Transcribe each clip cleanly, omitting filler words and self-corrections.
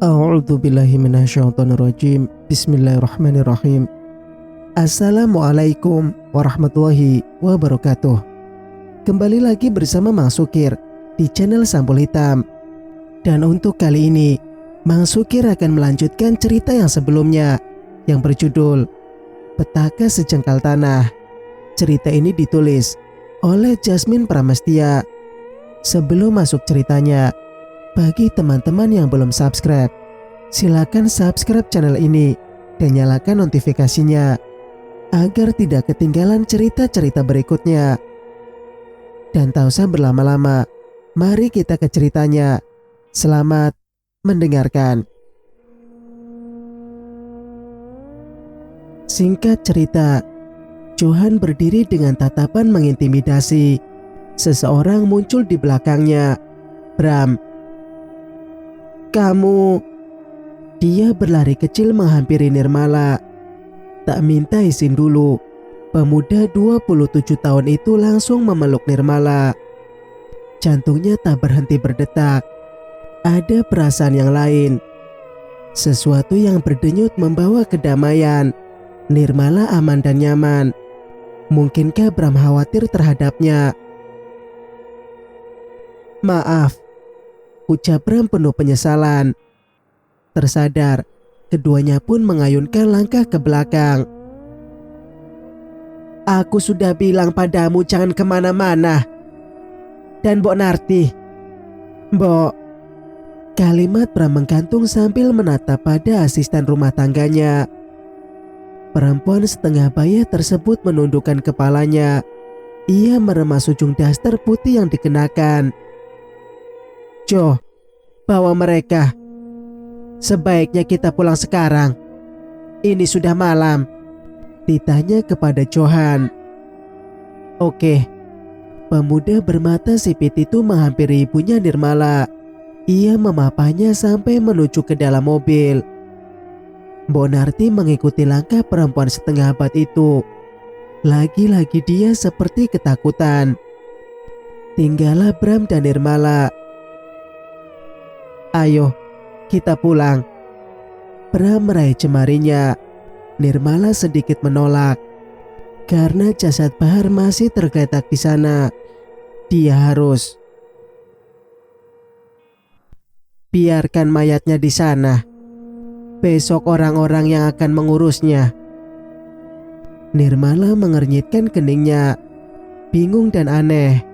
A'udzu billahi minasyaitonir rajim. Bismillahirrahmanirrahim. Assalamualaikum warahmatullahi wabarakatuh. Kembali lagi bersama Mang Sukir di channel Sampul Hitam. Dan untuk kali ini, Mang Sukir akan melanjutkan cerita yang sebelumnya yang berjudul Petaka Sejengkal Tanah. Cerita ini ditulis oleh Jasmine Pramestia. Sebelum masuk ceritanya, bagi teman-teman yang belum subscribe, silakan subscribe channel ini dan nyalakan notifikasinya agar tidak ketinggalan cerita-cerita berikutnya. Dan tak usah berlama-lama, mari kita ke ceritanya. Selamat mendengarkan. Singkat cerita, Johan berdiri dengan tatapan mengintimidasi. Seseorang muncul di belakangnya. Bram. Kamu. Dia berlari kecil menghampiri Nirmala. Tak minta izin dulu, pemuda 27 tahun itu langsung memeluk Nirmala. Jantungnya tak berhenti berdetak. Ada perasaan yang lain. Sesuatu yang berdenyut membawa kedamaian. Nirmala aman dan nyaman. Mungkinkah Bram khawatir terhadapnya? Maaf, ucap Bram penuh penyesalan. Tersadar, keduanya pun mengayunkan langkah ke belakang. Aku sudah bilang padamu jangan kemana-mana. Dan Mbok Narti. Mbok. Kalimat Bram menggantung sambil menatap pada asisten rumah tangganya. Perempuan setengah baya tersebut menundukkan kepalanya. Ia meremas ujung daster putih yang dikenakan. Jo, bawa mereka. Sebaiknya kita pulang sekarang. Ini sudah malam. Ditanya kepada Johan. Oke. Pemuda bermata sipit itu menghampiri ibunya Nirmala. Ia memapanya sampai menuju ke dalam mobil. Mbok Narti mengikuti langkah perempuan setengah abad itu. Lagi-lagi dia seperti ketakutan. Tinggallah Bram dan Nirmala. Ayo, kita pulang. Bram meraih jemarinya. Nirmala sedikit menolak. Karena jasad Bahar masih tergeletak di sana. Dia harus. Biarkan mayatnya di sana. Besok orang-orang yang akan mengurusnya. Nirmala mengernyitkan keningnya. Bingung dan aneh.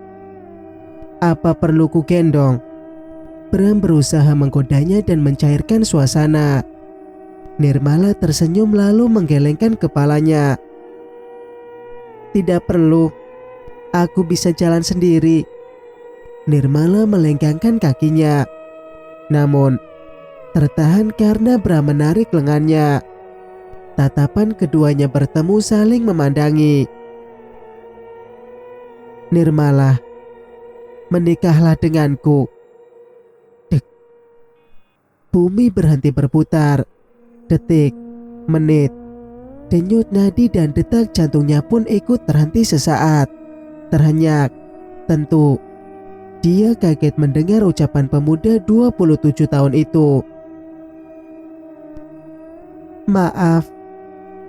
Apa perlu ku gendong? Bram berusaha menggodanya dan mencairkan suasana. Nirmala tersenyum lalu menggelengkan kepalanya. Tidak perlu. Aku bisa jalan sendiri. Nirmala melenggangkan kakinya. Namun, tertahan karena Bram menarik lengannya. Tatapan keduanya bertemu saling memandangi. Nirmala, menikahlah denganku. Bumi berhenti berputar. Detik, menit, denyut nadi dan detak jantungnya pun ikut terhenti sesaat. Terhenyak, tentu. Dia kaget mendengar ucapan pemuda 27 tahun itu. Maaf,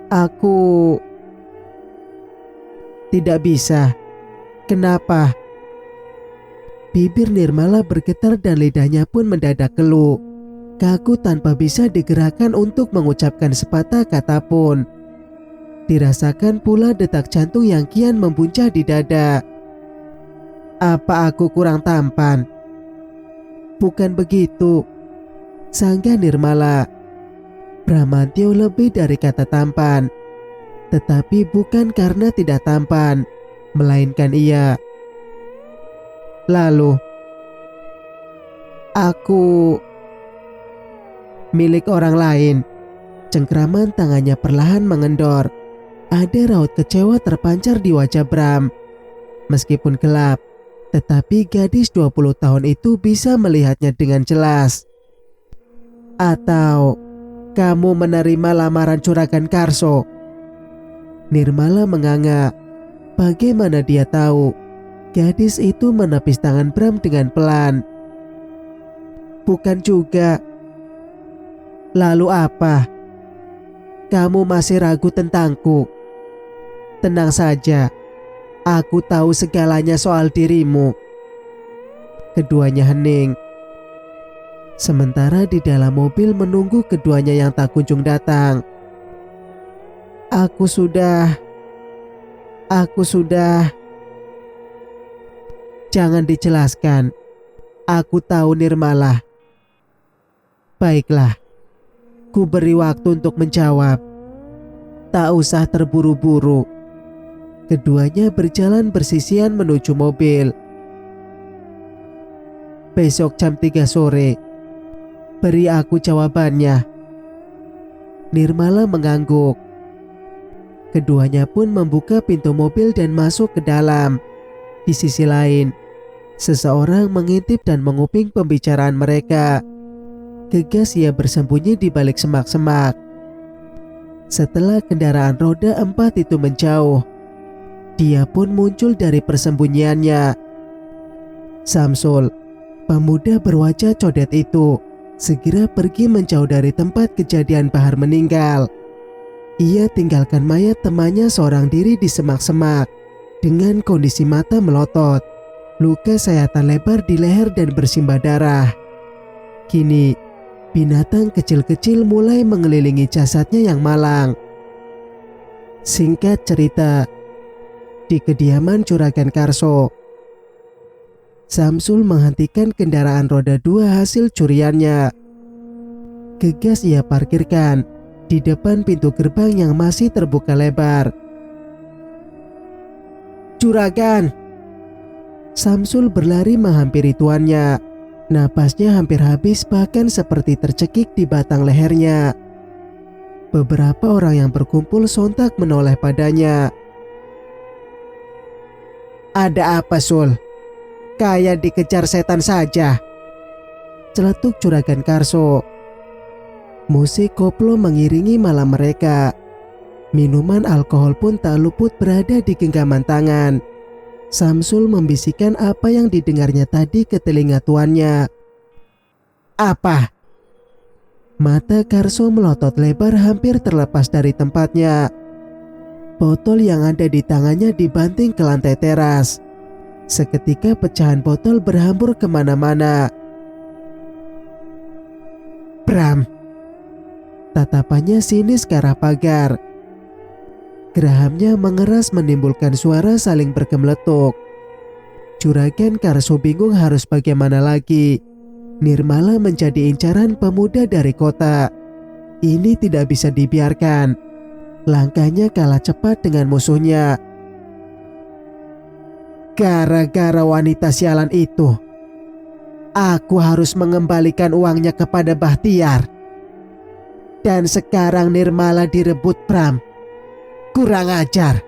aku tidak bisa. Kenapa? Bibir Nirmala bergetar dan lidahnya pun mendadak keluh. Kaku tanpa bisa digerakkan untuk mengucapkan sepatah kata pun. Dirasakan pula detak jantung yang kian membuncah di dada. Apa aku kurang tampan? Bukan begitu, sanggah Nirmala. Bramantyo lebih dari kata tampan. Tetapi bukan karena tidak tampan, melainkan ia. Lalu, aku milik orang lain. Cengkraman tangannya perlahan mengendor. Ada raut kecewa terpancar di wajah Bram. Meskipun gelap, tetapi gadis 20 tahun itu bisa melihatnya dengan jelas. Atau kamu menerima lamaran Juragan Karso? Nirmala menganga. Bagaimana dia tahu? Gadis itu menepis tangan Bram dengan pelan. Bukan juga. Lalu apa? Kamu masih ragu tentangku? Tenang saja, aku tahu segalanya soal dirimu. Keduanya hening. Sementara di dalam mobil menunggu keduanya yang tak kunjung datang. Aku sudah. Jangan dijelaskan. Aku tahu Nirmala. Baiklah, ku beri waktu untuk menjawab. Tak usah terburu-buru. Keduanya berjalan bersisian menuju mobil. Besok jam 3 sore. Beri aku jawabannya. Nirmala mengangguk. Keduanya pun membuka pintu mobil dan masuk ke dalam. Di sisi lain, seseorang mengintip dan menguping pembicaraan mereka. Gegas ia bersembunyi di balik semak-semak. Setelah kendaraan roda 4 itu menjauh, dia pun muncul dari persembunyiannya. Samsul, pemuda berwajah codet itu, segera pergi menjauh dari tempat kejadian Bahar meninggal. Ia tinggalkan mayat temannya seorang diri di semak-semak dengan kondisi mata melotot, luka sayatan lebar di leher dan bersimbah darah. Kini, binatang kecil-kecil mulai mengelilingi jasadnya yang malang. Singkat cerita, di kediaman Juragan Karso, Samsul menghentikan kendaraan roda 2 hasil curiannya. Gegas ia parkirkan di depan pintu gerbang yang masih terbuka lebar. Juragan! Samsul berlari menghampiri tuannya. Napasnya hampir habis, bahkan seperti tercekik di batang lehernya. Beberapa orang yang berkumpul sontak menoleh padanya. Ada apa, Sul? Kayak dikejar setan saja, celetuk Juragan Karso. Musik koplo mengiringi malam mereka. Minuman alkohol pun tak luput berada di genggaman tangan. Samsul membisikkan apa yang didengarnya tadi ke telinga tuannya. Apa? Mata Karso melotot lebar, hampir terlepas dari tempatnya. Botol yang ada di tangannya dibanting ke lantai teras. Seketika pecahan botol berhambur kemana-mana. Bram! Tatapannya sinis ke arah pagar. Gerahamnya mengeras menimbulkan suara saling bergemeletuk. Juragan Karso bingung harus bagaimana lagi. Nirmala menjadi incaran pemuda dari kota. Ini tidak bisa dibiarkan. Langkahnya kalah cepat dengan musuhnya. Gara-gara wanita sialan itu, aku harus mengembalikan uangnya kepada Bahtiar. Dan sekarang Nirmala direbut Bram. Kurang ajar.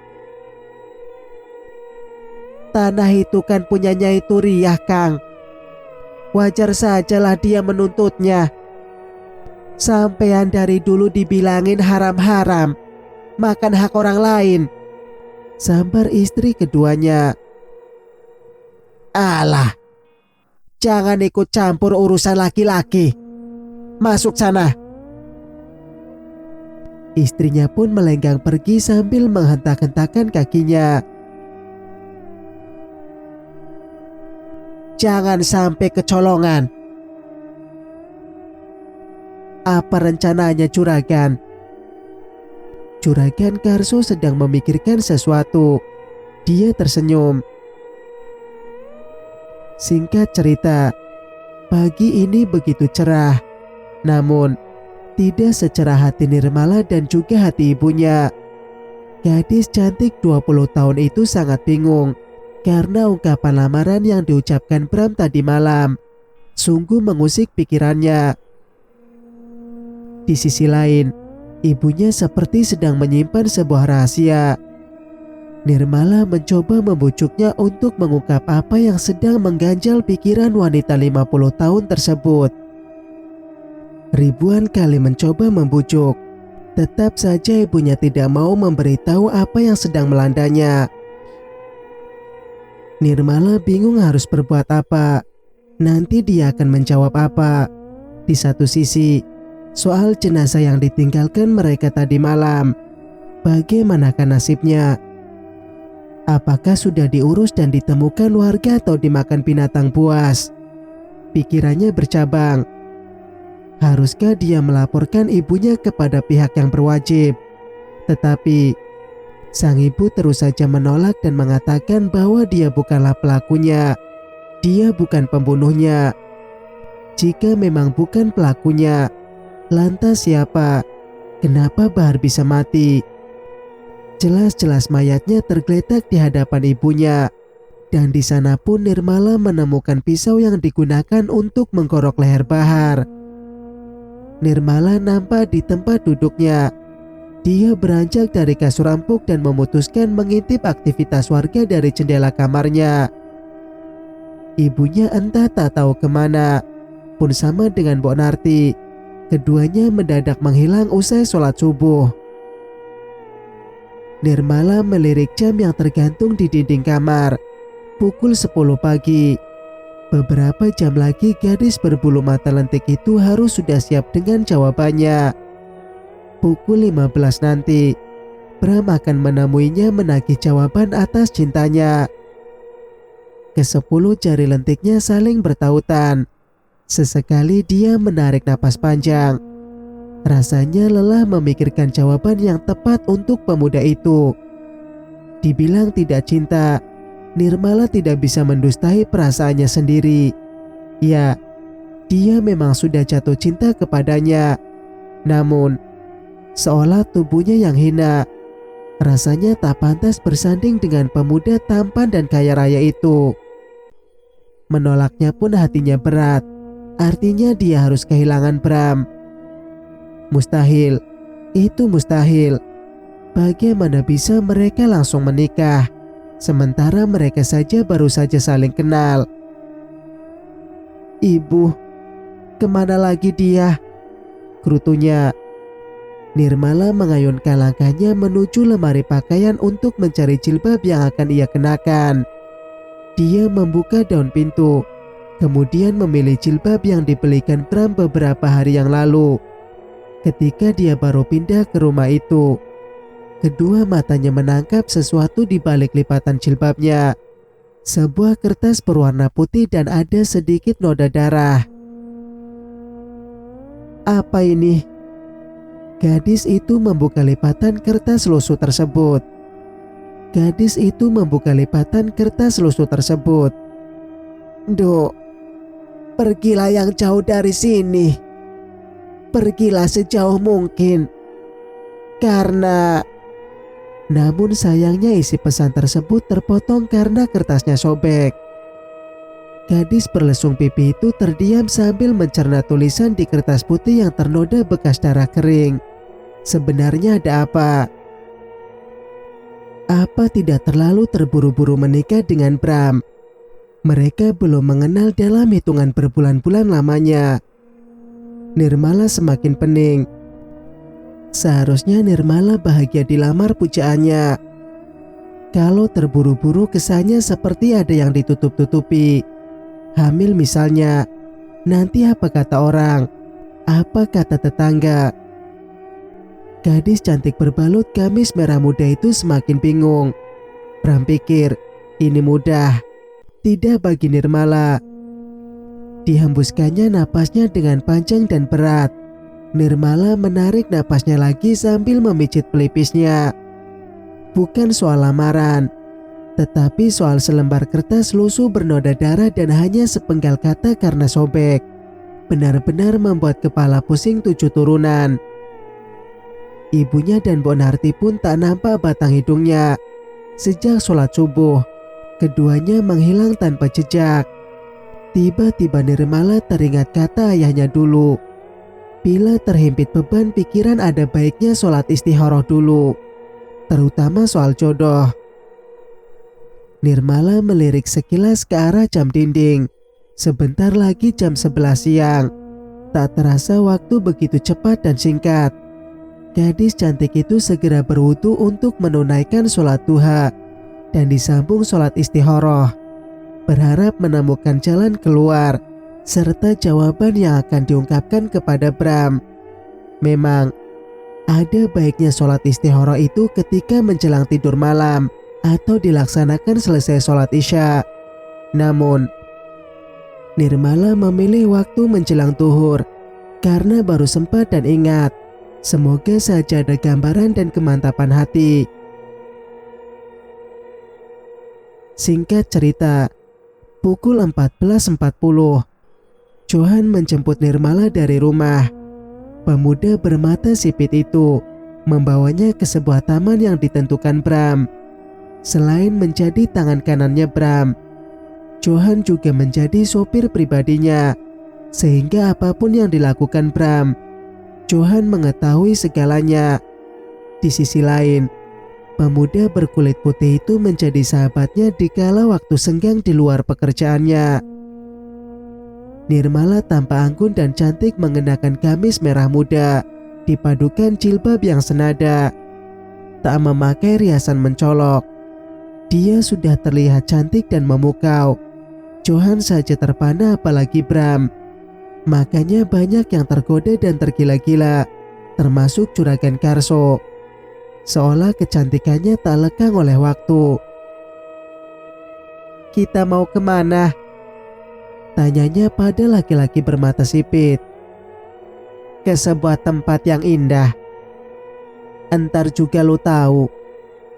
Tanah itu kan punyanya itu Riyah, Kang. Wajar sajalah dia menuntutnya. Sampean dari dulu dibilangin haram-haram, makan hak orang lain, sambar istri keduanya. Alah, jangan ikut campur urusan laki-laki. Masuk sana. Istrinya pun melenggang pergi sambil menghentak-hentakan kakinya. Jangan sampai kecolongan. Apa rencananya, Juragan? Juragan Karso sedang memikirkan sesuatu. Dia tersenyum. Singkat cerita, pagi ini begitu cerah. Namun tidak secerah hati Nirmala dan juga hati ibunya. Gadis cantik 20 tahun itu sangat bingung karena ungkapan lamaran yang diucapkan Bram tadi malam sungguh mengusik pikirannya. Di sisi lain, ibunya seperti sedang menyimpan sebuah rahasia. Nirmala mencoba membujuknya untuk mengungkap apa yang sedang mengganjal pikiran wanita 50 tahun tersebut. Ribuan kali mencoba membujuk, tetap saja ibunya tidak mau memberitahu apa yang sedang melandanya. Nirmala bingung harus berbuat apa. Nanti dia akan menjawab apa. Di satu sisi, soal jenazah yang ditinggalkan mereka tadi malam. Bagaimanakah nasibnya? Apakah sudah diurus dan ditemukan warga atau dimakan binatang buas? Pikirannya bercabang. Haruskah dia melaporkan ibunya kepada pihak yang berwajib? Tetapi sang ibu terus saja menolak dan mengatakan bahwa dia bukanlah pelakunya. Dia bukan pembunuhnya. Jika memang bukan pelakunya, lantas siapa? Kenapa Bahar bisa mati? Jelas-jelas mayatnya tergeletak di hadapan ibunya. Dan di sana pun Nirmala menemukan pisau yang digunakan untuk menggorok leher Bahar. Nirmala nampak di tempat duduknya. Dia beranjak dari kasur empuk dan memutuskan mengintip aktivitas warga dari jendela kamarnya. Ibunya entah tak tahu kemana. Pun sama dengan Mbok Narti. Keduanya mendadak menghilang usai sholat subuh. Nirmala melirik jam yang tergantung di dinding kamar. Pukul 10 pagi. Beberapa jam lagi gadis berbulu mata lentik itu harus sudah siap dengan jawabannya. Pukul 15 nanti, Bram akan menemuinya menagih jawaban atas cintanya. Ke-10 jari lentiknya saling bertautan. Sesekali dia menarik napas panjang. Rasanya lelah memikirkan jawaban yang tepat untuk pemuda itu. Dibilang tidak cinta, Nirmala tidak bisa mendustai perasaannya sendiri. Ya, dia memang sudah jatuh cinta kepadanya. Namun, seolah tubuhnya yang hina, rasanya tak pantas bersanding dengan pemuda tampan dan kaya raya itu. Menolaknya pun hatinya berat. Artinya dia harus kehilangan Bram. Mustahil, itu mustahil. Bagaimana bisa mereka langsung menikah, sementara mereka saja baru saja saling kenal? Ibu, kemana lagi dia? Gerutunya. Nirmala mengayunkan langkahnya menuju lemari pakaian untuk mencari jilbab yang akan ia kenakan. Dia membuka daun pintu, kemudian memilih jilbab yang dibelikan Bram beberapa hari yang lalu. Ketika dia baru pindah ke rumah itu, kedua matanya menangkap sesuatu di balik lipatan jilbabnya. Sebuah kertas berwarna putih dan ada sedikit noda darah. Apa ini? Gadis itu membuka lipatan kertas lusuh tersebut. Dok, pergilah yang jauh dari sini. Pergilah sejauh mungkin. Namun sayangnya isi pesan tersebut terpotong karena kertasnya sobek. Gadis berlesung pipi itu terdiam sambil mencerna tulisan di kertas putih yang ternoda bekas darah kering. Sebenarnya ada apa? Apa tidak terlalu terburu-buru menikah dengan Bram? Mereka belum mengenal dalam hitungan berbulan-bulan lamanya. Nirmala semakin pening. Seharusnya Nirmala bahagia dilamar pujaannya. Kalau terburu-buru kesannya seperti ada yang ditutup-tutupi. Hamil misalnya, nanti apa kata orang? Apa kata tetangga? Gadis cantik berbalut gamis merah muda itu semakin bingung. Bram pikir, ini mudah. Tidak bagi Nirmala. Dihembuskannya napasnya dengan panjang dan berat. Nirmala menarik napasnya lagi sambil memijit pelipisnya. Bukan soal lamaran, tetapi soal selembar kertas lusuh bernoda darah dan hanya sepenggal kata karena sobek. Benar-benar membuat kepala pusing 7 turunan. Ibunya dan Mbok Narti pun tak nampak batang hidungnya. Sejak sholat subuh, keduanya menghilang tanpa jejak. Tiba-tiba Nirmala teringat kata ayahnya dulu. Bila terhimpit beban pikiran ada baiknya sholat istikharah dulu. Terutama soal jodoh. Nirmala melirik sekilas ke arah jam dinding. Sebentar lagi jam 11 siang. Tak terasa waktu begitu cepat dan singkat. Gadis cantik itu segera berwudu untuk menunaikan sholat duha. Dan disambung sholat istikharah. Berharap menemukan jalan keluar serta jawaban yang akan diungkapkan kepada Bram. Memang ada baiknya sholat istihara itu ketika menjelang tidur malam atau dilaksanakan selesai sholat isya. Namun, Nirmala memilih waktu menjelang tuhur karena baru sempat dan ingat. Semoga saja ada gambaran dan kemantapan hati. Singkat cerita, pukul 14.40, Johan menjemput Nirmala dari rumah. Pemuda bermata sipit itu membawanya ke sebuah taman yang ditentukan Bram. Selain menjadi tangan kanannya Bram, Johan juga menjadi sopir pribadinya. Sehingga apapun yang dilakukan Bram, Johan mengetahui segalanya. Di sisi lain, pemuda berkulit putih itu menjadi sahabatnya dikala waktu senggang di luar pekerjaannya. Nirmala tampak anggun dan cantik mengenakan gamis merah muda dipadukan jilbab yang senada. Tak memakai riasan mencolok. Dia sudah terlihat cantik dan memukau. Johan saja terpana apalagi Bram. Makanya banyak yang tergoda dan tergila-gila, termasuk Juragan Karso. Seolah kecantikannya tak lekang oleh waktu. "Kita mau kemana?" tanyanya pada laki-laki bermata sipit. "Ke sebuah tempat yang indah. Entar juga lo tahu.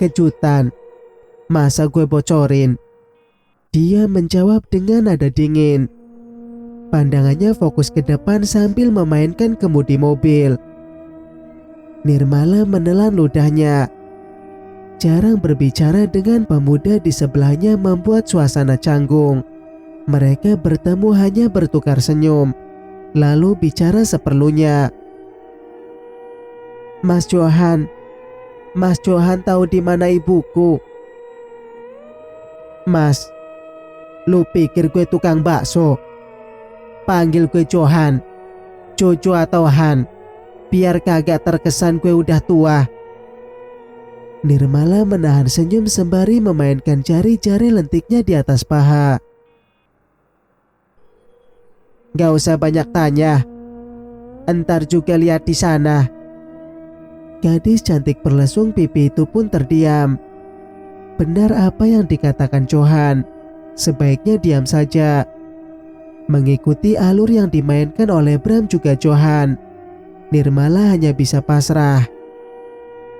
Kejutan. Masa gue bocorin?" Dia menjawab dengan nada dingin. Pandangannya fokus ke depan sambil memainkan kemudi mobil. Nirmala menelan ludahnya. Jarang berbicara dengan pemuda di sebelahnya membuat suasana canggung. Mereka bertemu hanya bertukar senyum, lalu bicara seperlunya. Mas Johan tahu di mana ibuku?" "Mas, lu pikir gue tukang bakso? Panggil gue Johan, Jojo atau Han, biar kagak terkesan gue udah tua." Nirmala menahan senyum sembari memainkan jari-jari lentiknya di atas paha. "Gak usah banyak tanya. Entar juga lihat di sana." Gadis cantik berlesung pipi itu pun terdiam. Benar apa yang dikatakan Johan. Sebaiknya diam saja. Mengikuti alur yang dimainkan oleh Bram juga Johan, Nirmala hanya bisa pasrah.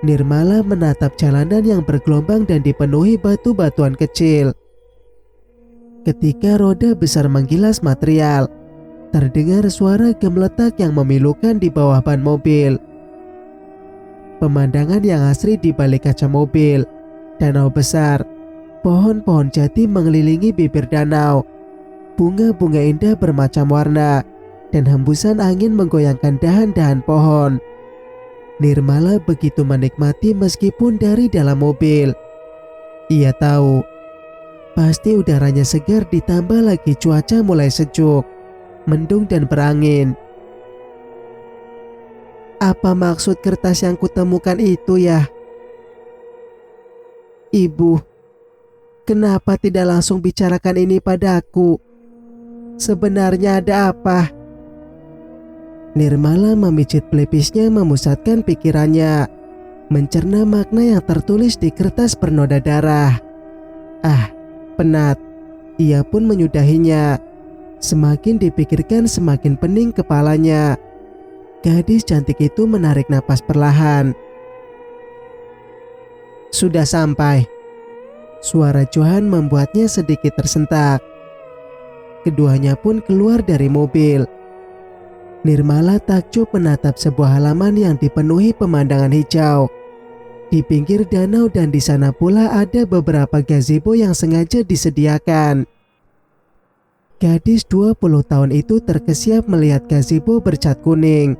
Nirmala menatap jalanan yang bergelombang dan dipenuhi batu-batuan kecil. Ketika roda besar menggilas material, terdengar suara gemeletak yang memilukan di bawah ban mobil. Pemandangan yang asri di balik kaca mobil. Danau besar, pohon-pohon jati mengelilingi bibir danau. Bunga-bunga indah bermacam warna dan hembusan angin menggoyangkan dahan-dahan pohon. Nirmala begitu menikmati meskipun dari dalam mobil. Ia tahu, pasti udaranya segar ditambah lagi cuaca mulai sejuk, mendung dan berangin. "Apa maksud kertas yang kutemukan itu ya? Ibu, kenapa tidak langsung bicarakan ini padaku? Sebenarnya ada apa?" Nirmala memicit pelipisnya memusatkan pikirannya, mencerna makna yang tertulis di kertas bernoda darah. Penat. Ia pun menyudahinya. Semakin dipikirkan semakin pening kepalanya. Gadis cantik itu menarik napas perlahan. "Sudah sampai." Suara Johan membuatnya sedikit tersentak. Keduanya pun keluar dari mobil. Nirmala takjub menatap sebuah halaman yang dipenuhi pemandangan hijau. Di pinggir danau dan di sana pula ada beberapa gazebo yang sengaja disediakan. Gadis 20 tahun itu terkesiap melihat gazebo bercat kuning.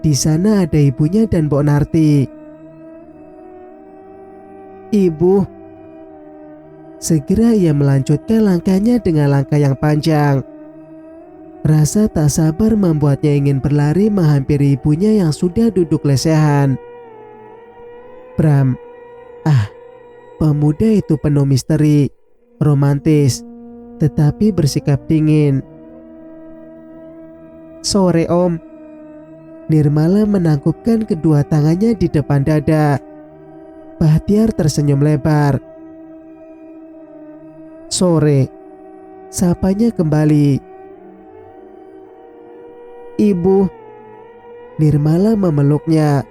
Di sana ada ibunya dan Mbok Narti. "Ibu." Segera ia melanjutkan langkahnya dengan langkah yang panjang. Rasa tak sabar membuatnya ingin berlari menghampiri ibunya yang sudah duduk lesehan. Bram. Pemuda itu penuh misteri, romantis, tetapi bersikap dingin. "Sore Om." Nirmala menangkupkan kedua tangannya di depan dada. Bahtiar tersenyum lebar. Sore, sapanya kembali. Ibu. Nirmala memeluknya.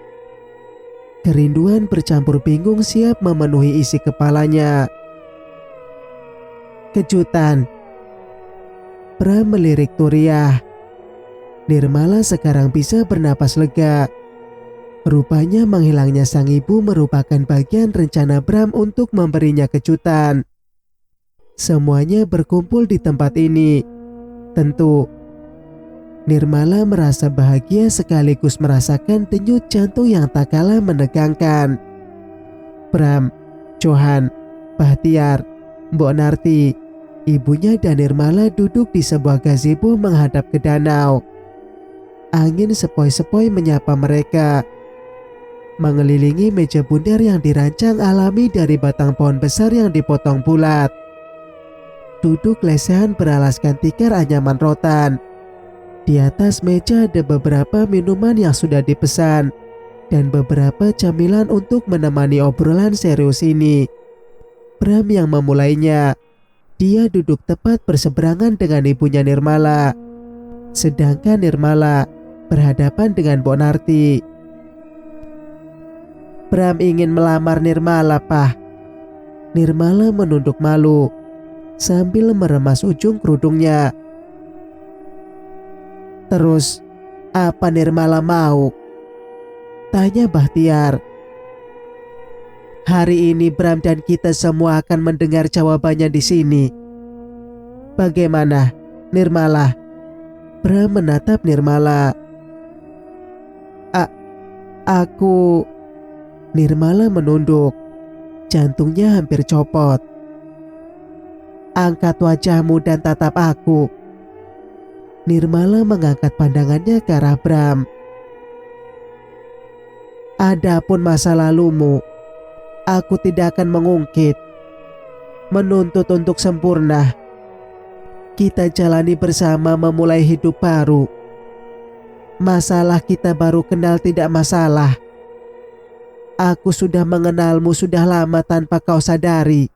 Kerinduan bercampur bingung siap memenuhi isi kepalanya. Kejutan. Bram melirik Turiah. Nirmala sekarang bisa bernapas lega. Rupanya menghilangnya sang ibu merupakan bagian rencana Bram untuk memberinya kejutan. Semuanya berkumpul di tempat ini. Tentu Nirmala merasa bahagia sekaligus merasakan denyut jantung yang tak kalah menegangkan. Bram, Johan, Bahtiar, Mbok Narti, ibunya dan Nirmala duduk di sebuah gazebo menghadap ke danau. Angin sepoi-sepoi menyapa mereka, mengelilingi meja bundar yang dirancang alami dari batang pohon besar yang dipotong bulat. Duduk lesehan beralaskan tikar anyaman rotan. Di atas meja ada beberapa minuman yang sudah dipesan dan beberapa camilan untuk menemani obrolan serius ini. Bram yang memulainya. Dia duduk tepat berseberangan dengan ibunya Nirmala. Sedangkan Nirmala berhadapan dengan Mbok Narti. Bram ingin melamar Nirmala, Pak. Nirmala menunduk malu sambil meremas ujung kerudungnya. Terus, apa Nirmala mau? Tanya Bahtiar. Hari ini Bram dan kita semua akan mendengar jawabannya di sini. Bagaimana, Nirmala? Bram menatap Nirmala. Aku... Nirmala menunduk. Jantungnya hampir copot. Angkat wajahmu dan tatap aku. Nirmala mengangkat pandangannya ke arah Bram. Adapun masa lalumu, aku tidak akan mengungkit. Menuntut untuk sempurna. Kita jalani bersama memulai hidup baru. Masalah kita baru kenal tidak masalah. Aku sudah mengenalmu sudah lama tanpa kau sadari.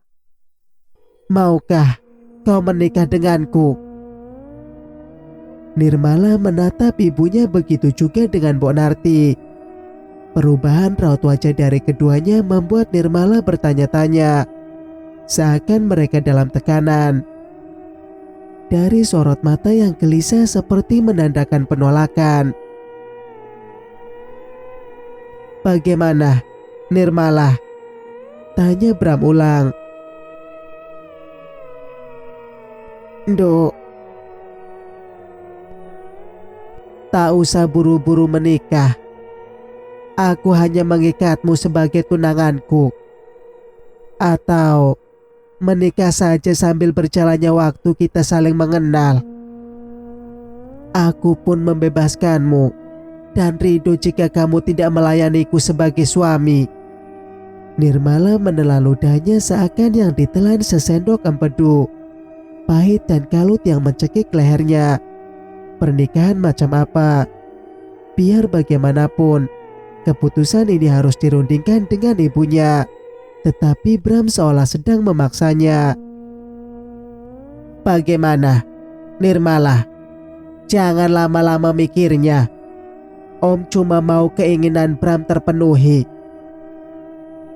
Maukah kau menikah denganku? Nirmala menatap ibunya, begitu juga dengan Mbok Narti. Perubahan raut wajah dari keduanya membuat Nirmala bertanya-tanya, seakan mereka dalam tekanan. Dari sorot mata yang gelisah seperti menandakan penolakan. Bagaimana, Nirmala? Tanya Bram ulang. Nduk, tak usah buru-buru menikah. Aku hanya mengikatmu sebagai tunanganku. Atau menikah saja sambil berjalannya waktu kita saling mengenal. Aku pun membebaskanmu dan ridho jika kamu tidak melayaniku sebagai suami. Nirmala menelan ludahnya seakan yang ditelan sesendok empedu. Pahit dan kalut yang mencekik lehernya. Pernikahan macam apa? Biar bagaimanapun, keputusan ini harus dirundingkan dengan ibunya. Tetapi Bram seolah sedang memaksanya. Bagaimana, Nirmala? Jangan lama-lama mikirnya. Om cuma mau keinginan Bram terpenuhi.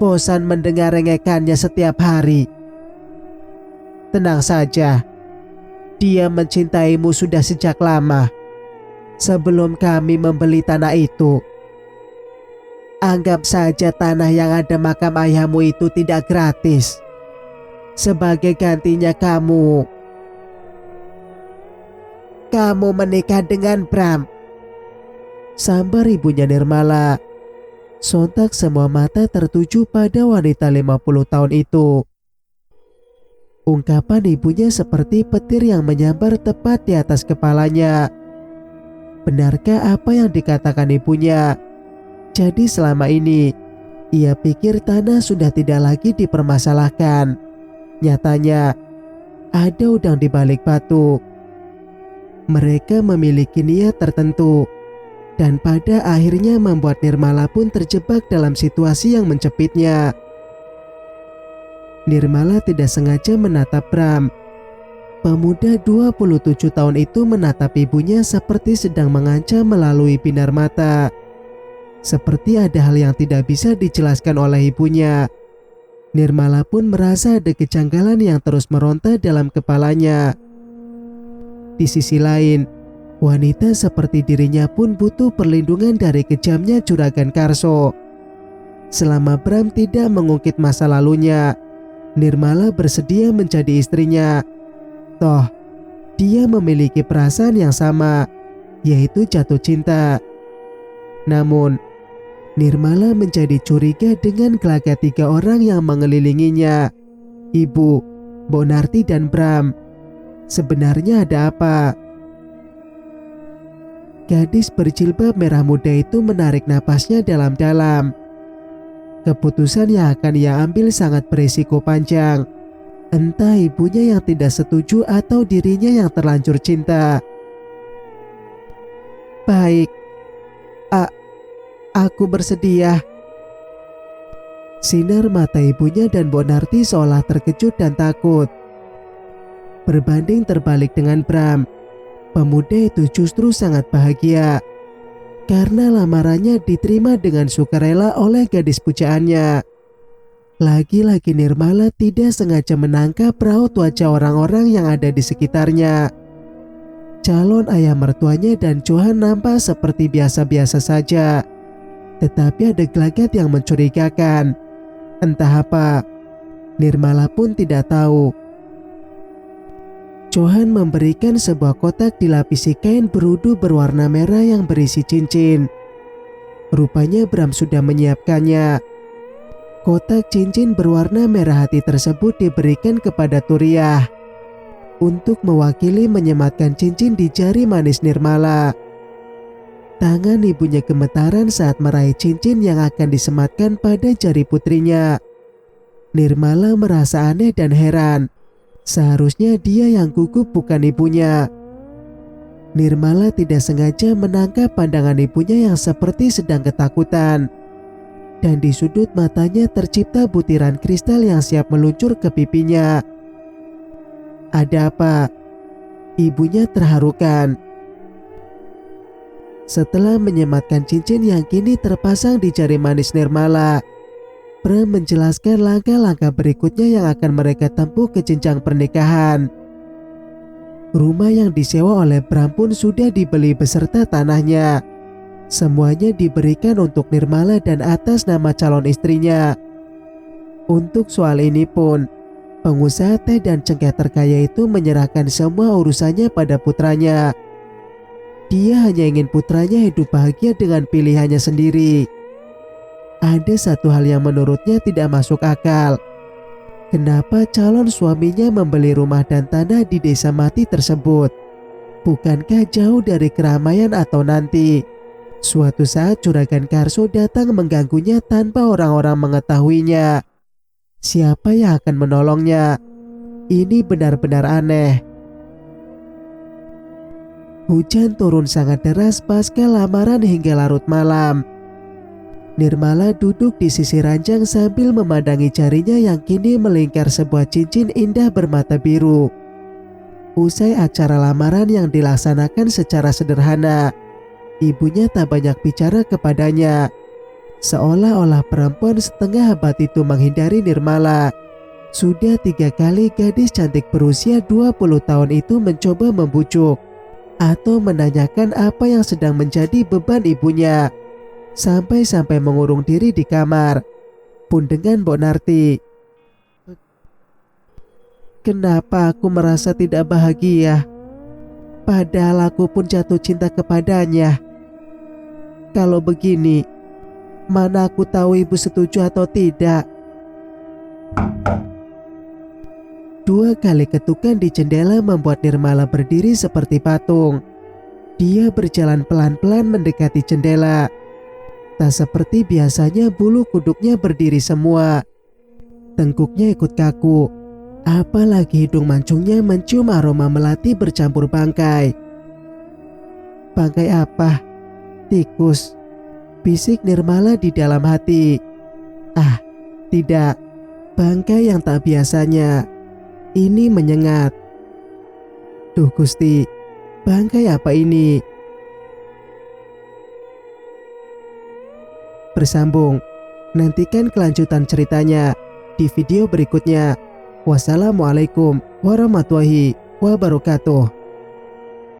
Bosan mendengar rengekannya setiap hari. Tenang saja. Dia mencintaimu sudah sejak lama. Sebelum kami membeli tanah itu. Anggap saja tanah yang ada makam ayahmu itu tidak gratis. Sebagai gantinya kamu menikah dengan Bram. Sambar ibunya Nirmala. Sontak semua mata tertuju pada wanita 50 tahun itu. Ungkapan ibunya seperti petir yang menyambar tepat di atas kepalanya. Benarkah apa yang dikatakan ibunya? Jadi selama ini, ia pikir tanah sudah tidak lagi dipermasalahkan. Nyatanya, ada udang di balik batu. Mereka memiliki niat tertentu. dan pada akhirnya membuat Nirmala pun terjebak dalam situasi yang mencepitnya. Nirmala tidak sengaja menatap Bram. Pemuda 27 tahun itu menatap ibunya seperti sedang mengancam melalui binar mata. Seperti ada hal yang tidak bisa dijelaskan oleh ibunya. Nirmala pun merasa ada kejanggalan yang terus meronta dalam kepalanya. Di sisi lain, wanita seperti dirinya pun butuh perlindungan dari kejamnya Juragan Karso. Selama Bram tidak mengungkit masa lalunya, Nirmala bersedia menjadi istrinya. Toh, dia memiliki perasaan yang sama, yaitu jatuh cinta. Namun, Nirmala menjadi curiga dengan gelagat 3 orang yang mengelilinginya. Ibu, Mbok Narti dan Bram. Sebenarnya ada apa? Gadis berjilbab merah muda itu menarik napasnya dalam-dalam. Keputusan yang akan ia ambil sangat berisiko panjang. Entah ibunya yang tidak setuju atau dirinya yang terlanjur cinta. Baik, aku bersedia. Sinar mata ibunya dan Mbok Narti seolah terkejut dan takut. Berbanding terbalik dengan Bram, pemuda itu justru sangat bahagia karena lamarannya diterima dengan sukarela oleh gadis pujaannya. Lagi-lagi Nirmala tidak sengaja menangkap raut wajah orang-orang yang ada di sekitarnya. Calon ayah mertuanya dan Johan nampak seperti biasa-biasa saja. Tetapi ada gelagat yang mencurigakan. Entah apa, Nirmala pun tidak tahu. Johan memberikan sebuah kotak dilapisi kain berudu berwarna merah yang berisi cincin. Rupanya Bram sudah menyiapkannya. Kotak cincin berwarna merah hati tersebut diberikan kepada Turiah untuk mewakili menyematkan cincin di jari manis Nirmala. Tangan ibunya gemetaran saat meraih cincin yang akan disematkan pada jari putrinya. Nirmala merasa aneh dan heran. Seharusnya dia yang gugup bukan ibunya. Nirmala tidak sengaja menangkap pandangan ibunya yang seperti sedang ketakutan. Dan di sudut matanya tercipta butiran kristal yang siap meluncur ke pipinya. Ada apa? Ibunya terharukan. Setelah menyematkan cincin yang kini terpasang di jari manis Nirmala, Bram menjelaskan langkah-langkah berikutnya yang akan mereka tempuh ke jenjang pernikahan. Rumah yang disewa oleh Bram pun sudah dibeli beserta tanahnya. Semuanya diberikan untuk Nirmala dan atas nama calon istrinya. Untuk soal ini pun, pengusaha teh dan cengkeh terkaya itu menyerahkan semua urusannya pada putranya. Dia hanya ingin putranya hidup bahagia dengan pilihannya sendiri. Ada satu hal yang menurutnya tidak masuk akal. Kenapa calon suaminya membeli rumah dan tanah di desa mati tersebut? Bukankah jauh dari keramaian atau nanti suatu saat Juragan Karso datang mengganggunya tanpa orang-orang mengetahuinya? Siapa yang akan menolongnya? Ini benar-benar aneh. Hujan turun sangat deras pasca lamaran hingga larut malam. Nirmala duduk di sisi ranjang sambil memandangi jarinya yang kini melingkar sebuah cincin indah bermata biru. Usai acara lamaran yang dilaksanakan secara sederhana, ibunya tak banyak bicara kepadanya. Seolah-olah perempuan setengah abad itu menghindari Nirmala. Sudah 3 kali gadis cantik berusia 20 tahun itu mencoba membujuk atau menanyakan apa yang sedang menjadi beban ibunya. Sampai-sampai mengurung diri di kamar, pun dengan Mbok Narti. Kenapa aku merasa tidak bahagia? Padahal aku pun jatuh cinta kepadanya. Kalau begini, mana aku tahu ibu setuju atau tidak? 2 kali ketukan di jendela membuat Nirmala berdiri seperti patung. Dia berjalan pelan-pelan mendekati jendela. Tak seperti biasanya bulu kuduknya berdiri semua. Tengkuknya ikut kaku. Apalagi hidung mancungnya mencium aroma melati bercampur bangkai. Bangkai apa? Tikus, bisik Nirmala di dalam hati. Ah, tidak, bangkai yang tak biasanya. Ini menyengat. Duh Gusti, bangkai apa ini? Bersambung, nantikan kelanjutan ceritanya di video berikutnya. Wassalamualaikum warahmatullahi wabarakatuh.